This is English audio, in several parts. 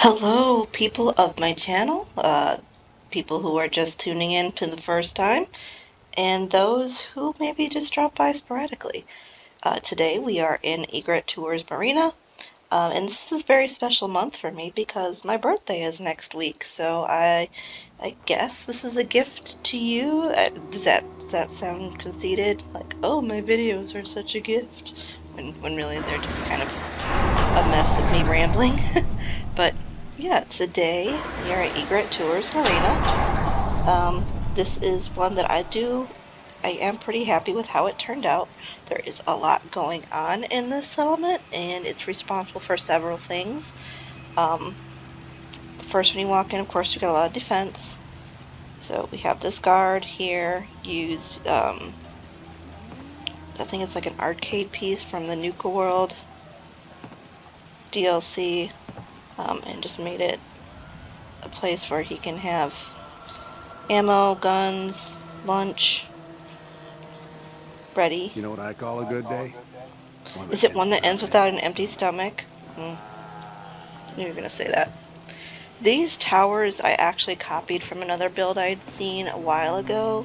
Hello, people of my channel, people who are just tuning in to the first time, and those who maybe just drop by sporadically. Today we are in Egret Tours Marina, and this is a very special month for me because my birthday is next week, so I guess this is a gift to you. Does that sound conceited? Like, oh, my videos are such a gift, when really they're just kind of a mess of me rambling. But yeah, today we are at Egret Tours Marina. This is one that I am pretty happy with how it turned out. There is a lot going on in this settlement, and it's responsible for several things. Um, First, when you walk in, of course, you got a lot of defense. So we have this guard here, used, I think it's like an arcade piece from the Nuka World DLC, and just made it a place where he can have ammo, guns, lunch ready. You know what I call a good day? One Is that it ends one that without ends an without an empty empty stomach. stomach? I knew you were going to say that. These towers I actually copied from another build I'd seen a while ago.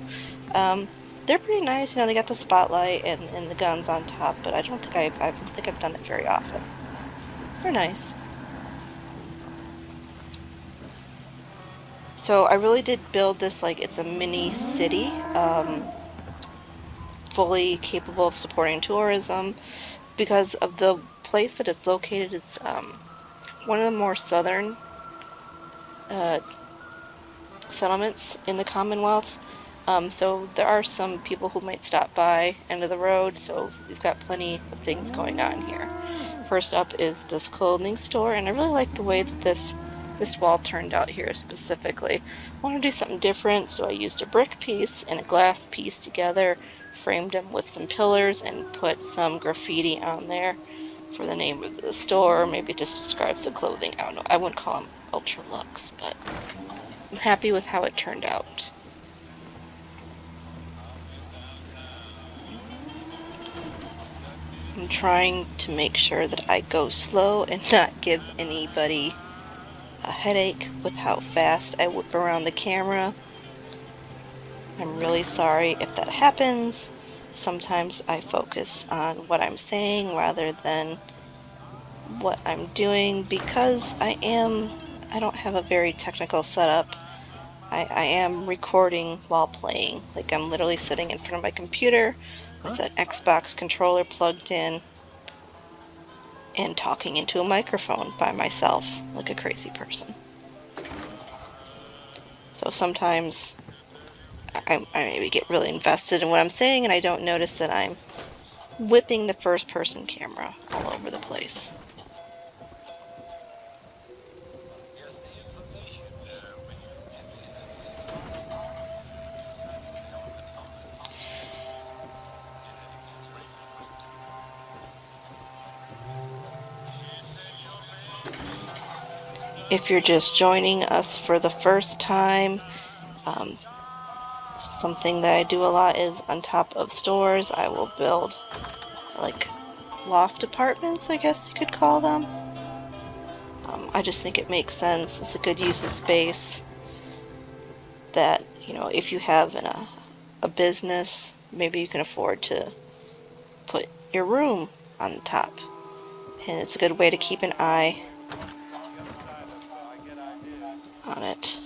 Um, they're pretty nice. They got the spotlight and the guns on top, but I don't think I've done it very often. They're nice. So I really did build this like it's a mini city, fully capable of supporting tourism because of the place that it's located. It's one of the more southern uh, settlements in the Commonwealth. So there are some people who might stop by end of the road, so we've got plenty of things going on here. First up is this clothing store, and I really like the way that this wall turned out here specifically. I want to do something different, so I used a brick piece and a glass piece together, framed them with some pillars, and put some graffiti on there for the name of the store. Maybe it just describes the clothing. I don't know. I wouldn't call them ultra luxe, but I'm happy with how it turned out. I'm trying to make sure that I go slow and not give anybody a headache with how fast I whip around the camera. I'm really sorry if that happens. Sometimes I focus on what I'm saying rather than what I'm doing because I don't have a very technical setup. I am recording while playing. Like I'm literally sitting in front of my computer with an Xbox controller plugged in and talking into a microphone by myself like a crazy person. So sometimes I maybe get really invested in what I'm saying and I don't notice that I'm whipping the first person camera all over the place. If you're just joining us for the first time, um, something that I do a lot is on top of stores, I will build like loft apartments, I guess you could call them. I just think it makes sense. It's a good use of space that, if you have a business, maybe you can afford to put your room on top. And it's a good way to keep an eye on it.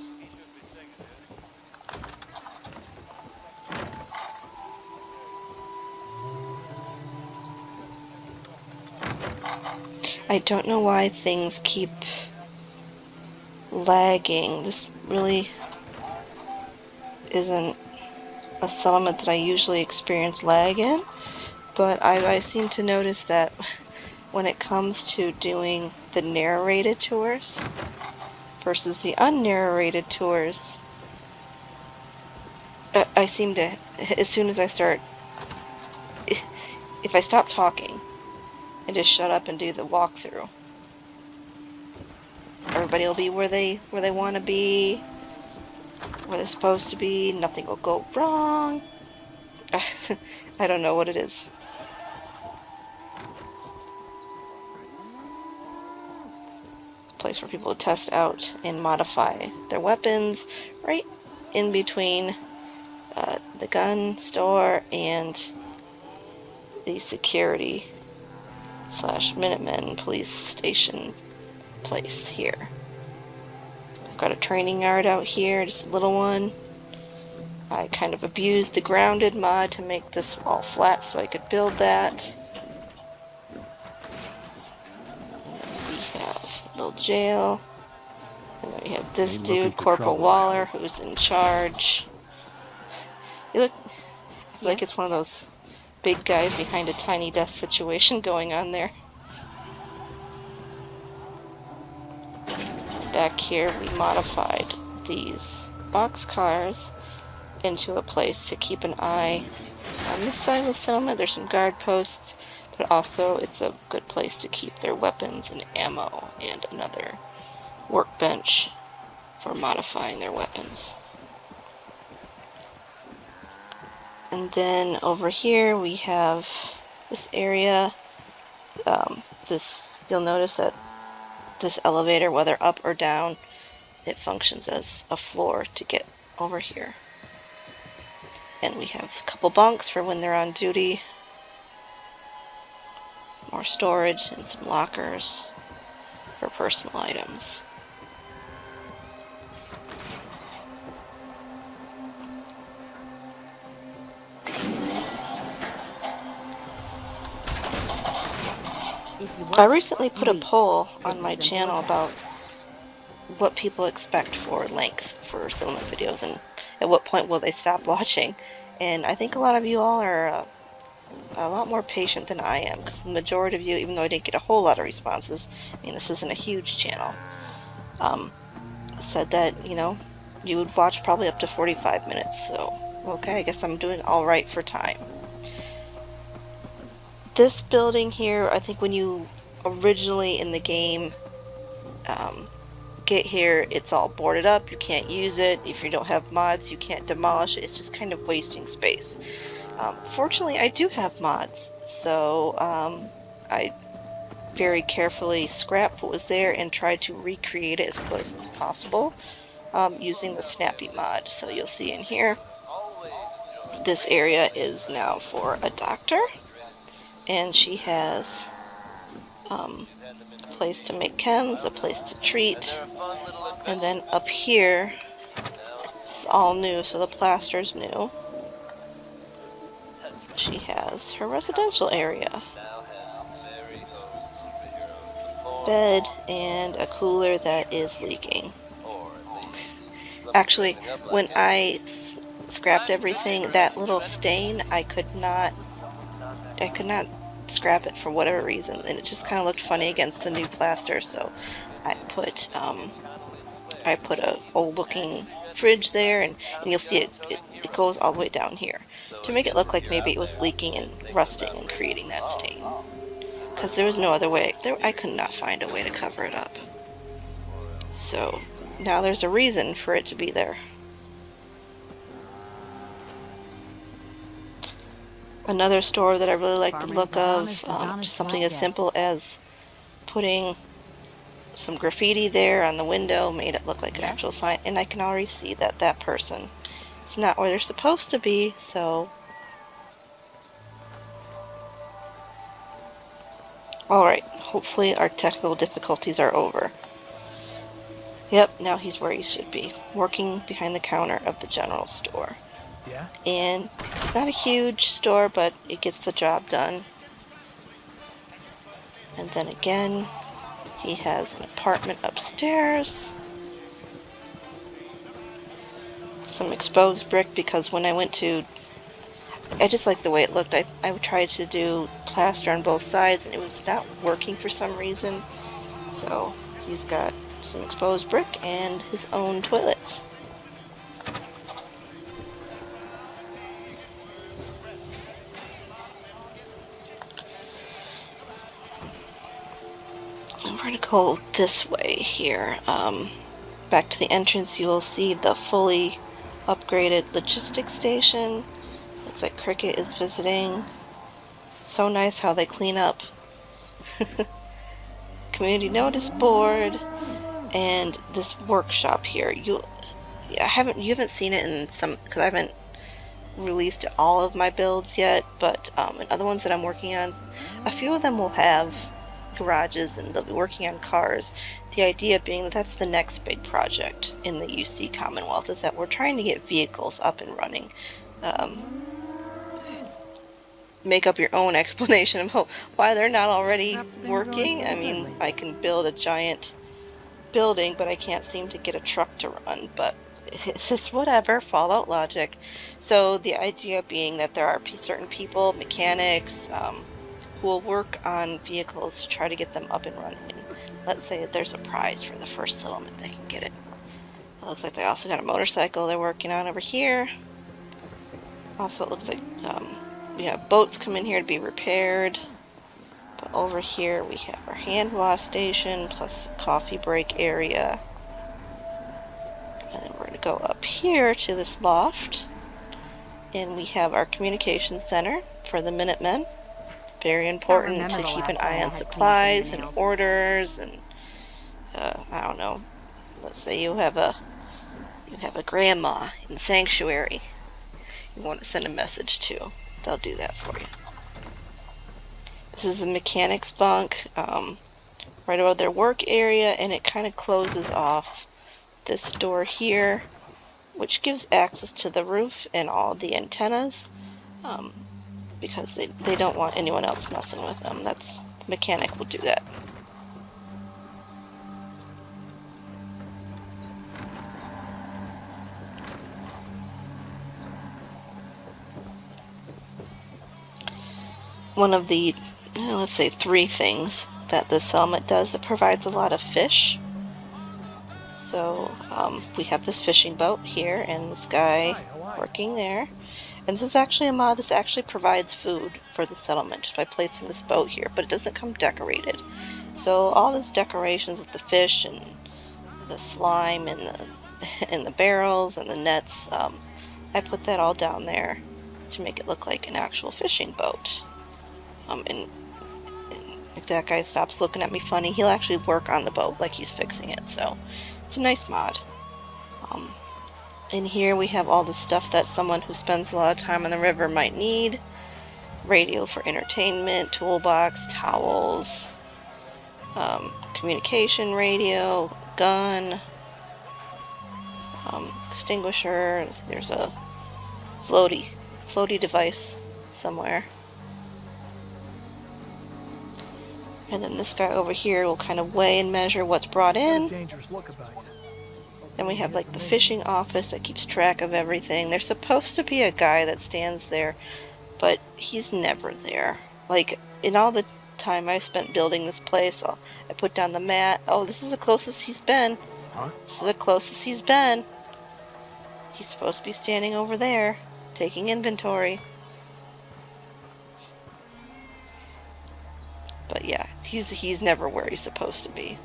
I don't know why things keep lagging. This really isn't a settlement that I usually experience lag in, but I seem to notice that when it comes to doing the narrated tours versus the unnarrated tours, I seem to, as soon as I start, if I stop talking and just shut up and do the walkthrough, everybody will be where they want to be, where they're supposed to be. Nothing will go wrong. I don't know what it is. place for people to test out and modify their weapons, right in between the gun store and the security / Minutemen police station place here. I've got a training yard out here, just a little one. I kind of abused the grounded mod to make this all flat so I could build that. And then we have a little jail. And then we have this dude, Corporal Waller, who's in charge. You look like it's one of those big guys behind a tiny desk situation going on there. Back here we modified these box cars into a place to keep an eye on this side of the settlement. There's some guard posts, but also it's a good place to keep their weapons and ammo, and another workbench for modifying their weapons. And then over here we have this area. You'll notice that this elevator, whether up or down, it functions as a floor to get over here. And we have a couple bunks for when they're on duty. More storage and some lockers for personal items. I recently put a poll on my channel about what people expect for length for settlement videos and at what point will they stop watching. And I think a lot of you all are a lot more patient than I am, because the majority of you, even though I didn't get a whole lot of responses, I mean, this isn't a huge channel, said that, you know, you would watch probably up to 45 minutes. So, okay, I guess I'm doing all right for time. This building here, I think when you originally in the game get here, it's all boarded up. You can't use it. If you don't have mods, you can't demolish it. It's just kind of wasting space. Fortunately, I do have mods, so I very carefully scrapped what was there and tried to recreate it as close as possible using the Snappy mod. So you'll see in here, this area is now for a doctor, and she has a place to make chems, a place to treat, and then up here, it's all new, so the plaster's new. She has her residential area. Bed and a cooler that is leaking. Actually, when I scrapped everything, that little stain, I could not scrap it for whatever reason, and it just kind of looked funny against the new plaster, so I put a old looking fridge there, and you'll see it goes all the way down here to make it look like maybe it was leaking and rusting and creating that stain, because there was no other way. I could not find a way to cover it up. So now there's a reason for it to be there. Another store that I really like the look of, just something as simple as putting some graffiti there on the window, made it look like an actual sign, and I can already see that that person is not where they're supposed to be, so... Alright, hopefully our technical difficulties are over. Yep, now he's where he should be, working behind the counter of the general store. Yeah? And it's not a huge store, but it gets the job done. And then again, he has an apartment upstairs. Some exposed brick, because when I went to... I just like the way it looked. I tried to do plaster on both sides, and it was not working for some reason. So he's got some exposed brick and his own toilet. We're going to go this way here. Back to the entrance, you will see the fully upgraded logistics station. Looks like Cricket is visiting. So nice how they clean up. Community notice board. And this workshop here, you haven't seen it in some, because I haven't released all of my builds yet, but in other ones that I'm working on, a few of them will have garages and they'll be working on cars. The idea being that that's the next big project in the UC Commonwealth, is that we're trying to get vehicles up and running. Make up your own explanation about why they're not already working. I mean, I can build a giant building, but I can't seem to get a truck to run, but it's whatever, Fallout logic. So the idea being that there are certain people, mechanics, who will work on vehicles to try to get them up and running. And let's say that there's a prize for the first settlement that can get it. It looks like they also got a motorcycle they're working on over here. Also, it looks like we have boats come in here to be repaired. But over here we have our hand wash station plus coffee break area. And then we're going to go up here to this loft. And we have our communication center for the Minutemen. Very important to keep an eye on supplies and orders and I don't know. Let's say you have a grandma in sanctuary you want to send a message to. They'll do that for you. This is the mechanic's bunk, right above their work area, and it kind of closes off this door here, which gives access to the roof and all the antennas, because they don't want anyone else messing with them. The mechanic will do that. One of the, let's say, 3 things that this settlement does, it provides a lot of fish. So we have this fishing boat here and this guy working there. And this is actually a mod. This actually provides food for the settlement just by placing this boat here, but it doesn't come decorated. So all this decorations with the fish and the slime and the barrels and the nets, I put that all down there to make it look like an actual fishing boat. And if that guy stops looking at me funny, he'll actually work on the boat like he's fixing it. So it's a nice mod. In here we have all the stuff that someone who spends a lot of time on the river might need. Radio for entertainment, toolbox, towels, communication radio, gun, extinguisher. There's a floaty device somewhere. And then this guy over here will kind of weigh and measure what's brought in. Then we have like the fishing office that keeps track of everything. There's supposed to be a guy that stands there, but he's never there. Like, in all the time I spent building this place, I put down the mat. Oh, this is the closest he's been. This is the closest he's been. He's supposed to be standing over there, taking inventory. But yeah, he's never where he's supposed to be.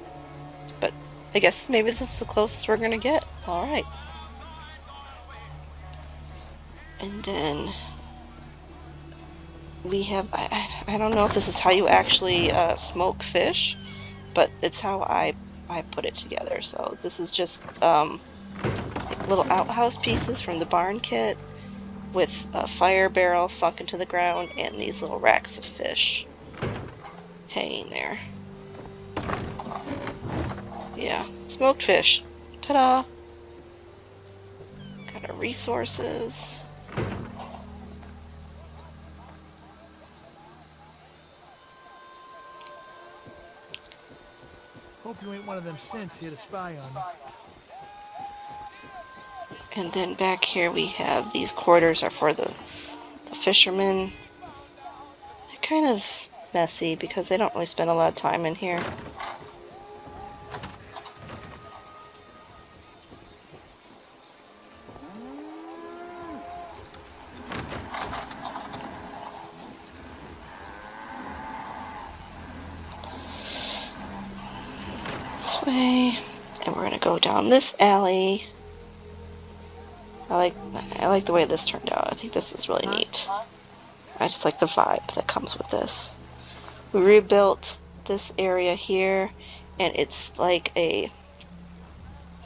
But I guess maybe this is the closest we're gonna get. Alright. And then we have, I don't know if this is how you actually smoke fish, but it's how I put it together. So this is just little outhouse pieces from the barn kit with a fire barrel sunk into the ground and these little racks of fish hanging there. Yeah, smoked fish. Ta-da! Got our resources. Hope you ain't one of them synths here to spy on me. And then back here we have these quarters are for the fishermen. They're kind of messy because they don't really spend a lot of time in here. This way, and we're gonna go down this alley. I like the way this turned out. I think this is really neat. I just like the vibe that comes with this. We rebuilt this area here, and it's like a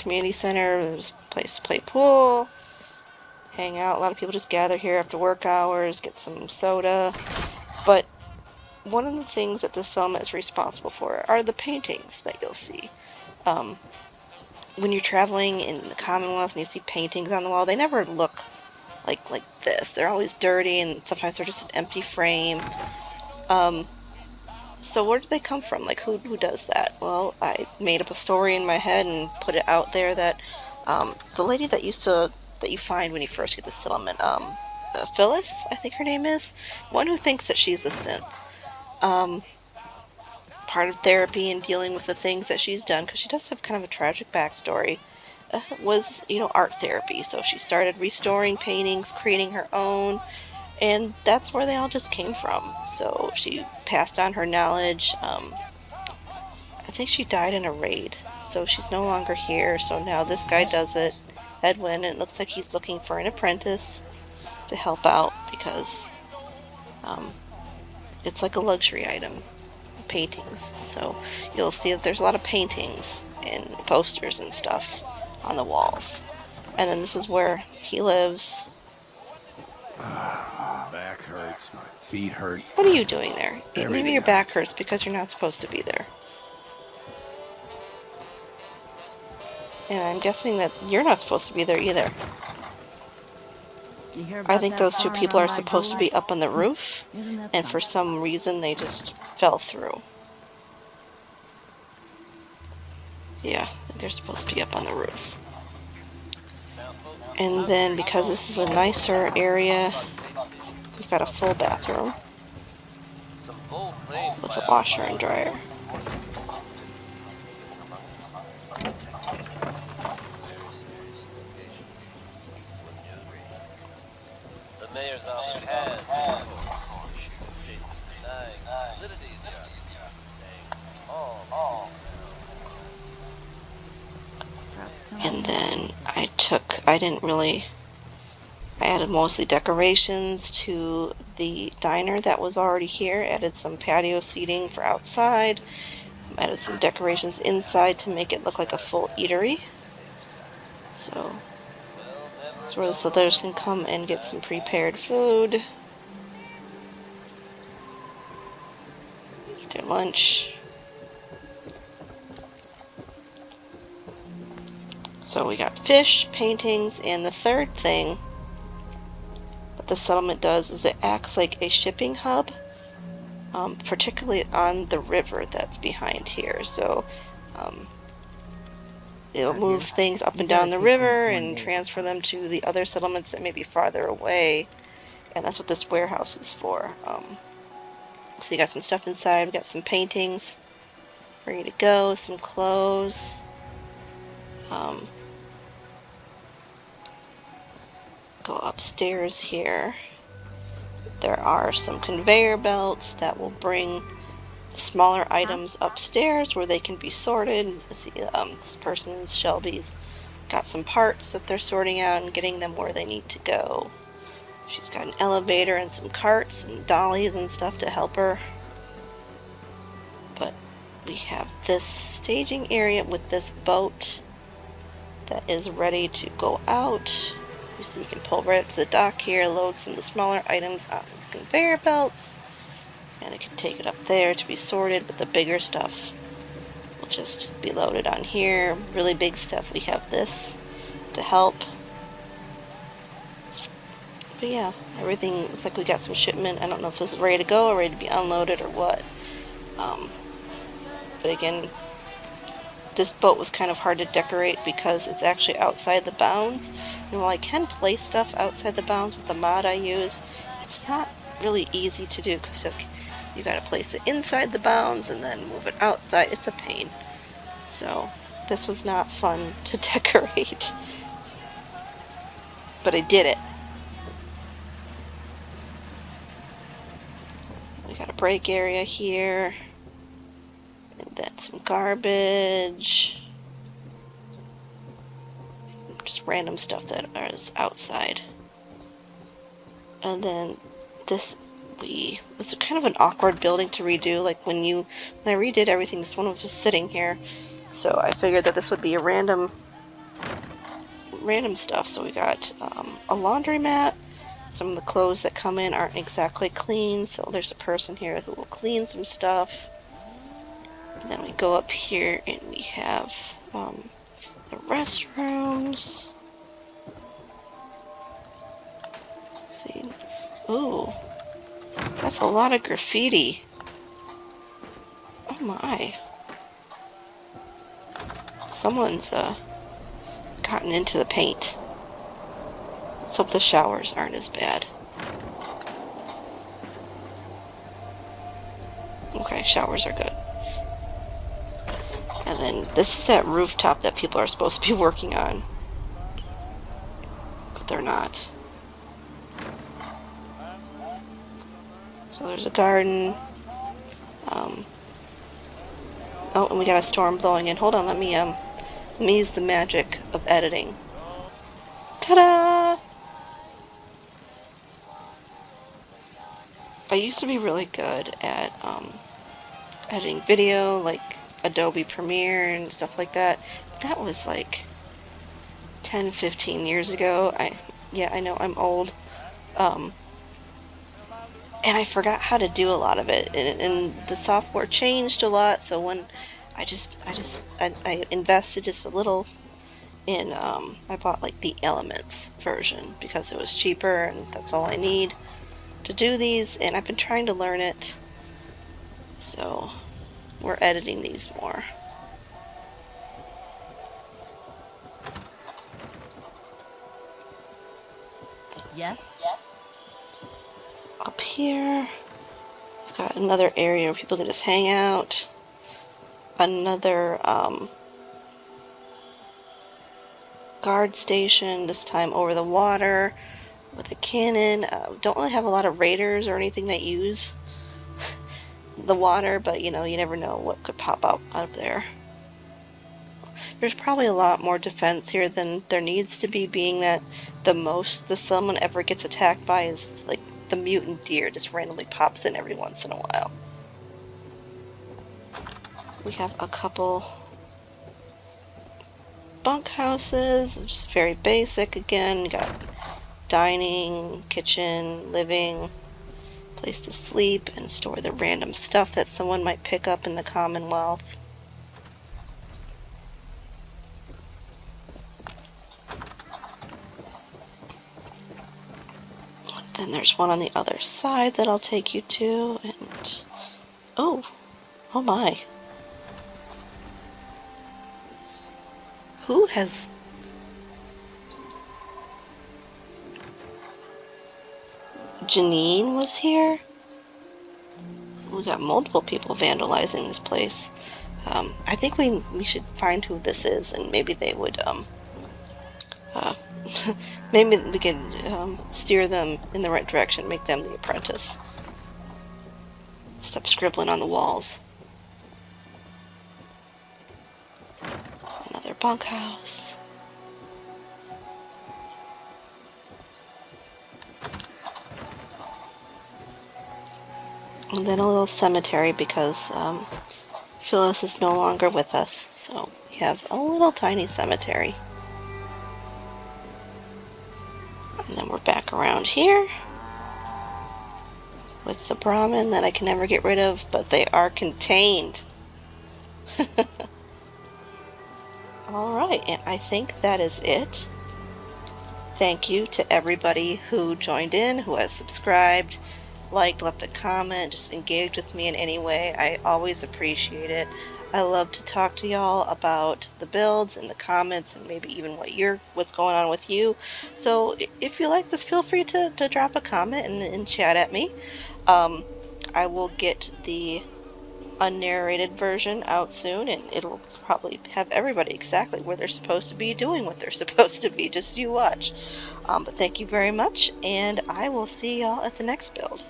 community center. There's a place to play pool, hang out. A lot of people just gather here after work hours, get some soda. But one of the things that the settlement is responsible for are the paintings that you'll see. Um, when you're traveling in the Commonwealth and you see paintings on the wall, they never look like this. They're always dirty, and sometimes they're just an empty frame. Um, so where do they come from? Like, who does that? Well, I made up a story in my head and put it out there that the lady that you find when you first get to settlement, Phyllis, I think her name is, one who thinks that she's a synth. Um, Part of therapy and dealing with the things that she's done, because she does have kind of a tragic backstory, was, art therapy. So she started restoring paintings, creating her own, and that's where they all just came from. So she passed on her knowledge. I think she died in a raid, so she's no longer here. So now this guy does it, Edwin, and it looks like he's looking for an apprentice to help out because um, it's like a luxury item, paintings. So you'll see that there's a lot of paintings and posters and stuff on the walls. And then this is where he lives. My back hurts, my feet hurt. What are you doing there? Maybe Everything your back hurts. hurts because you're not supposed to be there. And I'm guessing that you're not supposed to be there either. You hear I about think that those two barn people run are by supposed to be ghouls? up on the roof, Isn't that and for something? some reason they just fell through. Yeah, they're supposed to be up on the roof. And then because this is a nicer area, we've got a full bathroom with a washer and dryer. The mayor's office has And then I added mostly decorations to the diner that was already here, added some patio seating for outside, added some decorations inside to make it look like a full eatery. So it's where the settlers can come and get some prepared food, eat their lunch. So we got fish, paintings, and the third thing that the settlement does is it acts like a shipping hub, particularly on the river that's behind here. So it'll move things up and down the river and transfer them to the other settlements that may be farther away. And that's what this warehouse is for. So you got some stuff inside. We got some paintings ready to go, some clothes. Go upstairs here. There are some conveyor belts that will bring smaller items upstairs where they can be sorted. See, this person's Shelby's got some parts that they're sorting out and getting them where they need to go. She's got an elevator and some carts and dollies and stuff to help her. But we have this staging area with this boat that is ready to go out. So you can pull right up to the dock here, load some of the smaller items on these conveyor belts, and it can take it up there to be sorted, but the bigger stuff will just be loaded on here. Really big stuff, we have this to help. But yeah, everything looks like we got some shipment. I don't know if this is ready to go or ready to be unloaded or what. But again, this boat was kind of hard to decorate because it's actually outside the bounds. And while I can place stuff outside the bounds with the mod I use, it's not really easy to do because you gotta place it inside the bounds and then move it outside. It's a pain. So this was not fun to decorate. But I did it. We got a break area here. And then some garbage. Just random stuff that is outside. And then this, it's kind of an awkward building to redo. Like when I redid everything, this one was just sitting here. So I figured that this would be a random random stuff. So we got a laundromat. Some of the clothes that come in aren't exactly clean, so there's a person here who will clean some stuff. And then we go up here and we have the restrooms. Let's see. Ooh, that's a lot of graffiti. Oh my. Someone's gotten into the paint. Let's hope the showers aren't as bad. Okay, showers are good. And then this is that rooftop that people are supposed to be working on. But they're not. So there's a garden. Oh, and we got a storm blowing in. Hold on, let me use the magic of editing. Ta-da! I used to be really good at editing video, like Adobe Premiere and stuff like that. That was like 10, 15 years ago. Yeah, I know I'm old. And I forgot how to do a lot of it, and the software changed a lot. So when I invested just a little in I bought like the Elements version because it was cheaper and that's all I need to do these. And I've been trying to learn it, so we're editing these more. Yes? Up here, we've got another area where people can just hang out. Another guard station, this time over the water with a cannon. Don't really have a lot of raiders or anything that use the water, but you know, you never know what could pop out of there. There's probably a lot more defense here than there needs to be, being that the most that someone ever gets attacked by is like the mutant deer just randomly pops in every once in a while. We have a couple bunkhouses, just very basic again. You got dining, kitchen, living, place to sleep, and store the random stuff that someone might pick up in the Commonwealth. Then there's one on the other side that I'll take you to, and oh my. Who has... Janine was here? We got multiple people vandalizing this place. I think we should find who this is, and maybe they would, maybe we can steer them in the right direction, make them the apprentice. Stop scribbling on the walls. Another bunkhouse. And then a little cemetery because Phyllis is no longer with us. So we have a little tiny cemetery. And then we're back around here with the Brahmin that I can never get rid of, but they are contained. Alright, and I think that is it. Thank you to everybody who joined in, who has subscribed, liked, left a comment, just engaged with me in any way. I always appreciate it. I love to talk to y'all about the builds and the comments and maybe even what's going on with you. So if you like this, feel free to drop a comment and chat at me. I will get the unnarrated version out soon, and it'll probably have everybody exactly where they're supposed to be doing what they're supposed to be. Just you watch. But thank you very much, and I will see y'all at the next build.